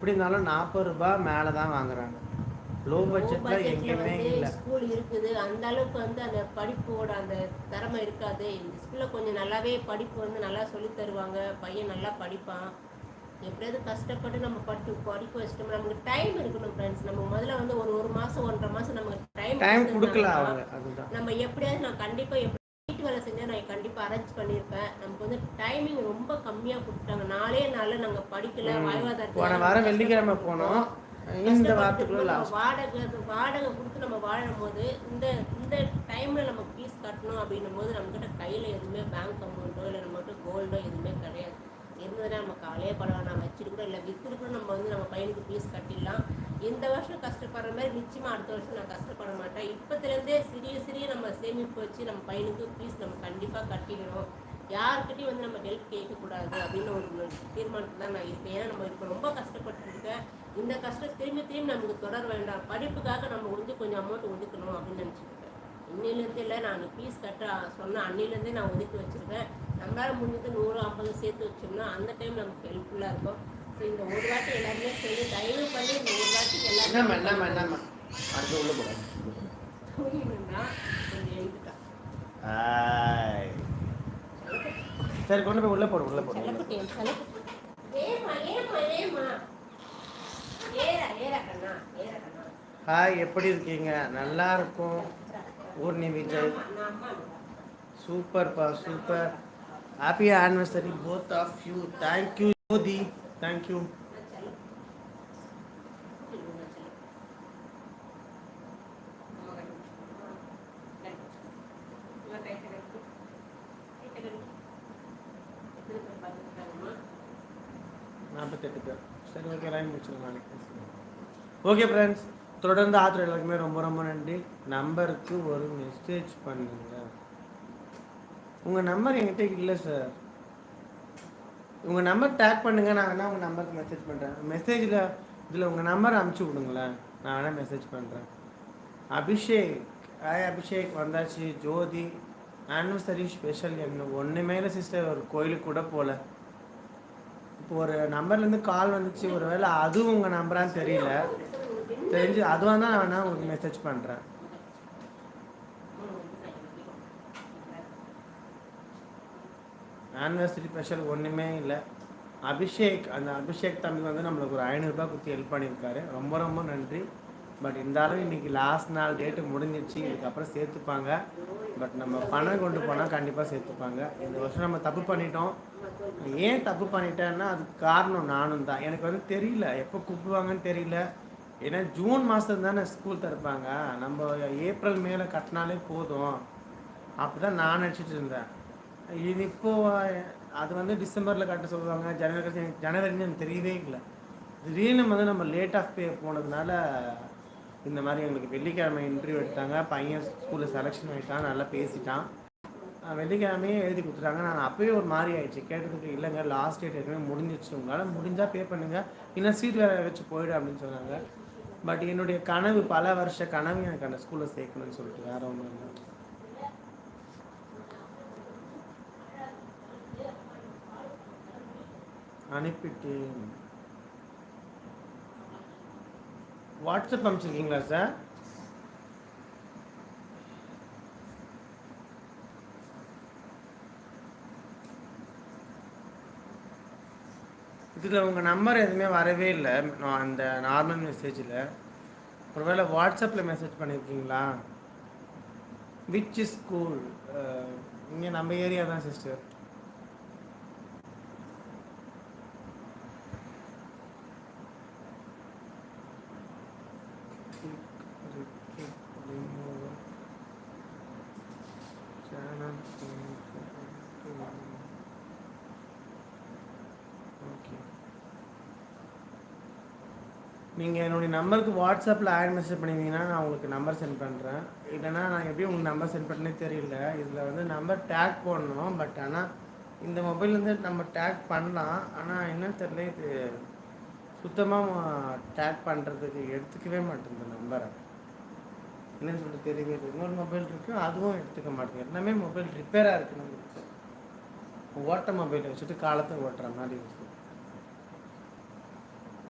எப்படி இருந்தாலும் 40 ரூபாய் மேலே தான் வாங்குறாங்க. லோ பட்ஜெட்டில் எங்கேயுமே இல்லை. ஸ்கூல் இருக்குது, அந்த அளவுக்கு வந்து அந்த படிப்போட அந்த திறமை இருக்காது. இந்த ஸ்கூலில் கொஞ்சம் நல்லாவே படிப்பு வந்து நல்லா சொல்லி தருவாங்க, பையன் நல்லா படிப்பான். எப்படியாவது கஷ்டப்பட்டு நம்ம படிக்க வச்சுட்டோம். நமக்கு டைம் இருக்கணும் ஃப்ரெண்ட்ஸ். நம்ம முதல்ல வந்து ஒரு மாதம் 1.5 மாதம் நமக்கு டைம் கொடுக்கல. நம்ம எப்படியாவது நான் கண்டிப்பாக வீட்டு வேலை செஞ்சால் நான் கண்டிப்பாக அரேஞ்ச் பண்ணியிருப்பேன். நமக்கு வந்து டைமிங் ரொம்ப கம்மியாக கொடுத்துட்டாங்க. 4 நாளில் நாங்கள் படிக்கல. போன வாரம் வெள்ளிக்கிழமை போனோம். இந்த வாரத்துக்குள்ள வாடகை கொடுத்து நம்ம வாழும் போது இந்த இந்த டைம்ல நம்ம ஃபீஸ் கட்டணும் அப்படின்னும் போது நம்மகிட்ட கையில எதுவுமே பேங்க் அமௌண்ட்டோ இல்லை நம்மகிட்ட கோல்டோ எதுவுமே கிடையாது. இருந்ததுன்னா நம்ம காலையே பரவாயில்ல, நான் வச்சுட்டு கூட இல்லை வித்துட்டு கூட நம்ம வந்து நம்ம பையனுக்கு ஃபீஸ் கட்டிடலாம். இந்த வருஷம் கஷ்டப்படுற மாதிரி நிச்சயமா அடுத்த வருஷம் நான் கஷ்டப்பட மாட்டேன். இப்போத்துலேருந்தே சிறிய நம்ம சேமிப்பு வச்சு நம்ம பையனுக்கு ஃபீஸ் நம்ம கண்டிப்பாக கட்டிடணும். யாருக்கிட்டையும் வந்து நம்ம ஹெல்ப் கேட்கக்கூடாது அப்படின்னு ஒரு தீர்மானத்தில் தான் நான் இருக்கேன். ஏன்னா நம்ம இப்போ ரொம்ப கஷ்டப்பட்டுருக்கேன். இந்த கஷ்டம் திரும்பி நமக்கு தொடர வேண்டாம். படிப்புக்காக நம்ம கொஞ்சம் அமௌண்ட் ஒதுக்கணும் அப்படின்னு நினச்சிருக்கேன். இன்னிலேருந்து இல்லை, நான் ஃபீஸ் கட்ட சொன்ன அன்னிலேருந்தே நான் ஒதுக்கி வச்சுருக்கேன். நம்மளால் முடிஞ்சது 100-50 சேர்த்து வச்சோம்னா அந்த டைம் நமக்கு ஹெல்ப்ஃபுல்லாக இருக்கும். ஸோ இந்த ஒரு வாட்டி எல்லாருமே சரி தயவு பண்ணி இந்த ஒரு வாட்டி எல்லாருமே கொஞ்சம் எழுதிட்டேன். சரி கொண்டு போய் உள்ள போடு. ஹாய், எப்படி இருக்கீங்க? நல்லா இருக்கும். ஊர்னி விஜய் சூப்பர்ப்பா, super. Happy anniversary both of you. Thank you Jothi, thank you. சரி, ஓகே, லைன் முடிச்சிடலாம். ஓகே ஃப்ரெண்ட்ஸ், தொடர்ந்து ஆத்திரம் எல்லாருக்குமே ரொம்ப நன்றி. நம்பருக்கு ஒரு மெசேஜ் பண்ணுங்க. உங்கள் நம்பர் என்கிட்ட இல்லை சார். உங்கள் நம்பர் டேக் பண்ணுங்கள், நான் வேணால் உங்கள் நம்பருக்கு மெசேஜ் பண்ணுறேன். மெசேஜில் இதில் உங்கள் நம்பர் அனுப்பிச்சி விடுங்களேன், நான் வேணால் மெசேஜ் பண்ணுறேன். அபிஷேக் வந்தாச்சு. ஜோதி ஆனிவர்சரி ஸ்பெஷல் என்ன ஒன்றுமே இல்லை சிஸ்டர். ஒரு கோயிலுக்கு கூட போகல. இப்போ ஒரு நம்பர்லேருந்து கால் வந்துச்சு. ஒரு வேளை அதுவும் உங்கள் நம்பரான்னு தெரியல. தெரிஞ்சு அதுவாக தான் நான் வேணால் உங்களுக்கு மெசேஜ் பண்ணுறேன். ஆனிவர்சரி ஸ்பெஷல் ஒன்றுமே இல்லை. அபிஷேக் தம்பி வந்து நம்மளுக்கு ஒரு 500 ரூபாய் கொடுத்து ஹெல்ப் பண்ணியிருக்காரு. ரொம்ப நன்றி. பட் இருந்தாலும் இன்றைக்கி லாஸ்ட் நாள் டேட்டு முடிஞ்சிச்சு. இதுக்கப்புறம் சேர்த்துப்பாங்க. பட் நம்ம பணம் கொண்டு போனால் கண்டிப்பாக சேர்த்துப்பாங்க. இந்த வருஷம் நம்ம தப்பு பண்ணிட்டோம். ஏன் தப்பு பண்ணிட்டேன்னா அதுக்கு காரணம் நானும் தான். எனக்கு வந்து தெரியல எப்போ கூப்பிடுவாங்கன்னு தெரியல. ஏன்னா ஜூன் மாதம் தானே ஸ்கூல் திறப்பாங்க. நம்ம ஏப்ரல் மேலே கட்டினாலே போதும் அப்படி தான் நான் நினச்சிட்டு இருந்தேன். இது இப்போது அது வந்து டிசம்பரில் கட்ட சொல்லுவாங்க. ஜனவரின்னு எனக்கு தெரியவே இல்லை. திடீர்னு வந்து நம்ம லேட் ஆஃப் பே போனதுனால இந்த மாதிரி எங்களுக்கு வெள்ளிக்கிழமை இன்டர்வியூ எடுத்தாங்க. பையன் ஸ்கூலில் செலெக்ஷன் ஆகிட்டான், நல்லா பேசிட்டான். வெள்ளிக்கிழமையே எழுதி கொடுத்துட்டாங்க. நான் அப்போயே ஒரு மாதிரி ஆயிடுச்சு. கேட்டதுக்கு இல்லைங்க லாஸ்ட் டேட் ஏற்கனவே முடிஞ்சிடுச்சு, உங்களால் முடிஞ்சால் பே பண்ணுங்கள், இன்னும் சீட் வேறு வச்சு போயிடு அப்படின்னு சொன்னாங்க. பட் என்னுடைய கனவு, பல வருஷ கனவு எனக்கு அந்த ஸ்கூலில் சேர்க்கணும்னு சொல்லிட்டு வேறு ஒன்றும் இல்லை. அனுப்பிட்டு வாட்ஸ்அப் அனுப்பிச்சிருக்கீங்களா சார்? இதில் உங்கள் நம்பர் எதுவுமே வரவே இல்லை. நான் அந்த நார்மல் மெசேஜில் ஒருவேளை வாட்ஸ்அப்பில் மெசேஜ் பண்ணியிருக்கீங்களா? Which school? இங்கே நம்ம ஏரியா தான் சிஸ்டர். நீங்கள் என்னுடைய நம்பருக்கு வாட்ஸ்அப்பில் ஆட் மெசேஜ் பண்ணிங்கன்னா நான் உங்களுக்கு நம்பர் சென்ட் பண்ணுறேன். இல்லைனா நான் எப்படி உங்களுக்கு நம்பர் சென்ட் பண்ணே தெரியல. இதில் வந்து நம்பர் டேக் போடணும். பட் ஆனால் இந்த மொபைல்லேருந்து நம்ம டேக் பண்ணலாம். ஆனால் என்னன்னு தெரியல, இது சுத்தமாக டேக் பண்ணுறதுக்கு எடுத்துக்கவே மாட்டேங்குது நம்பரை. என்னன்னு சொல்லிட்டு தெரியவே இல்லை. இன்னொரு மொபைல் இருக்குது, அதுவும் எடுத்துக்க மாட்டேங்குது. எல்லாமே மொபைல் ரிப்பேராக இருக்குது. நம்மளுக்கு ஓட்ட மொபைலை வச்சுட்டு காலத்தை ஓட்டுற மாதிரி இருக்குது.